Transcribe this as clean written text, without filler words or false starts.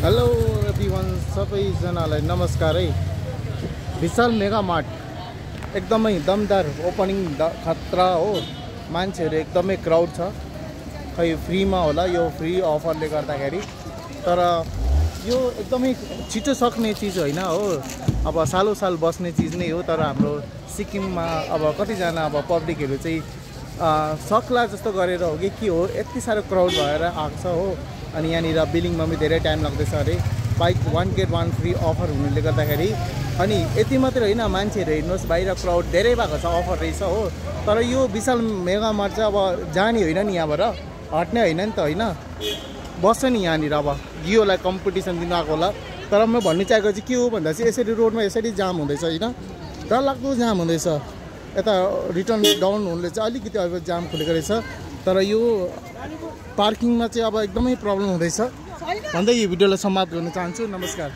Hello everyone, सबैजनालाई नमस्कार है। विशाल मेगा मार्ट एकदमै दमदार ओपनिङ खतरा हो। मान्छेहरू एकदमै क्राउड छ। खै फ्रीमा होला, यो फ्री अफरले गर्दाखेरि। तर यो एकदमै छिटो सक्ने चिज होइन हो। अब सालो साल बस्ने चिज नै हो। तर हाम्रो सिक्किममा अब कतिजना अब पब्लिकहरू चाहिँ सक्ला जस्तो गरेर हो कि के हो, यति साह्रो क्राउड भएर आएको छ हो। अनि यहाँनिर बिलिङमा पनि धेरै टाइम लाग्दैछ अरे। बाइक 1 गेट 1 फ्री अफर हुनुले गर्दाखेरि। अनि यति मात्रै होइन, मान्छेहरू हेर्नुहोस्, बाहिर क्राउड धेरै भएको छ, अफर रहेछ हो। तर यो विशाल मेगा मार्ट चाहिँ अब जाने होइन नि, यहाँबाट हट्ने होइन नि त, होइन बस्छ नि यहाँनिर। अब जियोलाई कम्पिटिसन दिनु आएको होला। तर म भन्नु चाहेको चाहिँ के हो भन्दा चाहिँ यसरी रोडमा यसरी जाम हुँदैछ होइन, डरलाग्दो जाम हुँदैछ। यता रिटर्न डाउन हुनुले चाहिँ अलिकति अब जाम खुलेको रहेछ। तर यो पार्किङमा चाहिँ अब एकदमै प्रब्लम हुँदैछ भन्दै यो भिडियोलाई समाप्त गर्न चाहन्छु। नमस्कार।